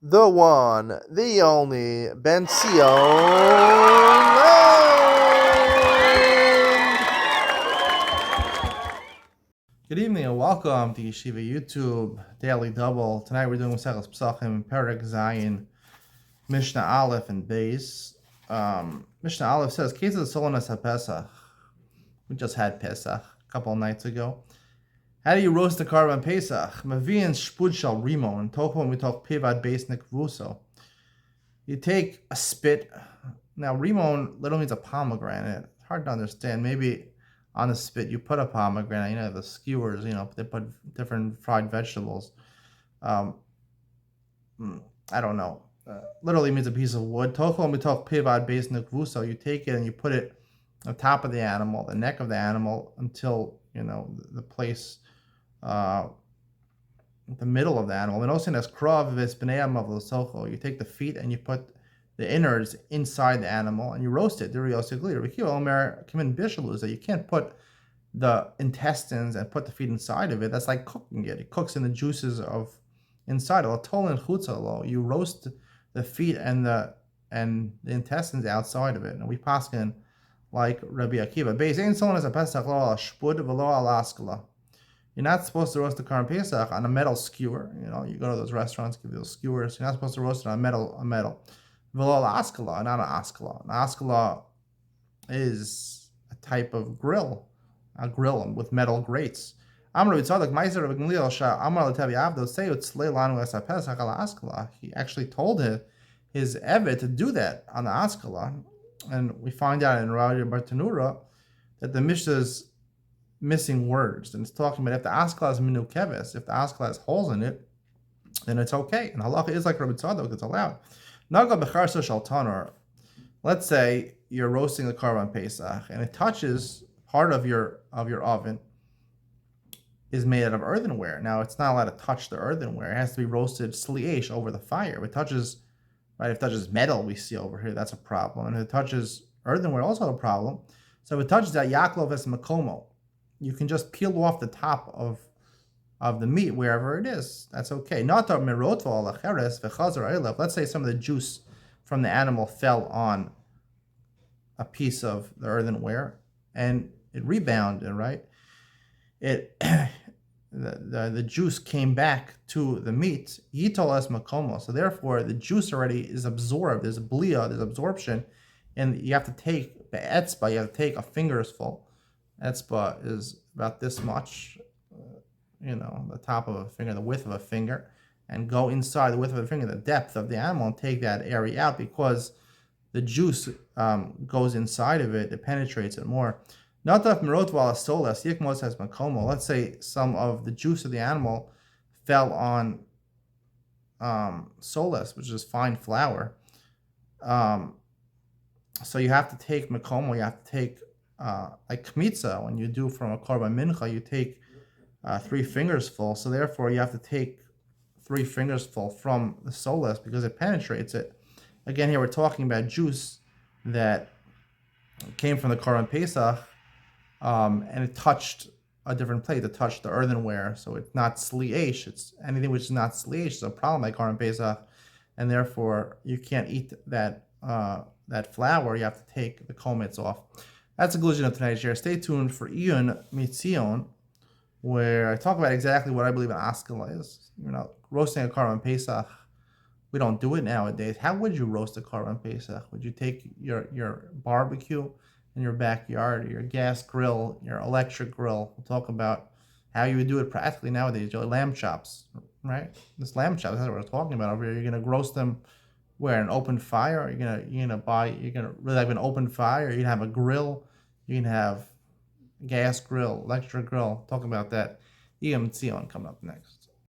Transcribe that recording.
the one, the only, Ben Sion. Good evening and welcome to Yeshiva YouTube Daily Double. Tonight we're doing Maseches Pesachim, Perek Zayin, Mishnah Aleph and Beis. Mishnah Aleph says, "Case of the Solonas HaPesach." We just had Pesach a couple of nights ago. How do you roast the carbon Pesach? Mavian shpud shal rimon. Tochon we talk pivad beis nikvuso. You take a spit. Now rimon literally means a pomegranate. It's hard to understand. Maybe on the spit you put a pomegranate. You know the skewers. They put different fried vegetables. I don't know. Literally means a piece of wood. Tochon we talk pivad beis nikvuso. You take it and you put it on top of the animal, the neck of the animal, until the place. The middle of the animal. You take the feet and you put the innards inside the animal and you roast it. You can't put the intestines and put the feet inside of it. That's like cooking it. It cooks in the juices of inside. You roast the feet and the intestines outside of it. And we paskin like Rabbi Akiva. You're not supposed to roast the Karban Pesach on a metal skewer. You go to those restaurants, give you those skewers. You're not supposed to roast it on a metal. V'lo askala, not an askala. An askala is a type of grill, a grill with metal grates. He actually told his Evet to do that on the askala. And we find out in Raya Bartanura that the Mishnah's missing words, and it's talking about if the askala is minu keves, if the askala has holes in it, then it's okay. And halacha is like Rabbi Tzadok, it's allowed. Naga becharsa shal tanur. Let's say you're roasting the Karban Pesach and it touches part of your oven is made out of earthenware. Now it's not allowed to touch the earthenware. It has to be roasted sliesh over the fire. If it touches metal, we see over here, that's a problem. And if it touches earthenware, also a problem. So if it touches that yaklov es makomo, you can just peel off the top of the meat wherever it is. That's okay. Let's say some of the juice from the animal fell on a piece of the earthenware and it rebounded, right? The juice came back to the meat. Yitol es makomo. So therefore, the juice already is absorbed. There's blia, there's absorption, and you have to take be'etzba. You have to take a finger's full. Etzba is about this much, the top of a finger, the width of a finger, and go inside the width of a finger, the depth of the animal, and take that area out because the juice goes inside of it, it penetrates it more. Let's say some of the juice of the animal fell on soles, which is fine flour. So you have to take makomo, you have to take like kmitza, when you do from a korban mincha, you take 3 fingers full. So therefore, you have to take 3 fingers full from the soles because it penetrates it. Again, here we're talking about juice that came from the korban pesach, and it touched a different plate. It touched the earthenware, so it's not sliesh. It's anything which is not sliesh is a problem like korban pesach, and therefore you can't eat that flour. You have to take the komets off. That's the conclusion of tonight's share. Stay tuned for Iyun Mitzion, where I talk about exactly what I believe an askala is. Roasting a Karban Pesach, we don't do it nowadays. How would you roast a Karban Pesach? Would you take your barbecue in your backyard, your gas grill, your electric grill? We'll talk about how you would do it practically nowadays. Your lamb chops, right? This lamb chops, that's what we're talking about over here. You're gonna roast them where, an open fire? You're gonna really have an open fire. You're gonna have a grill. You can have gas grill, electric grill. Talk about that. Iyun Mitzion coming up next.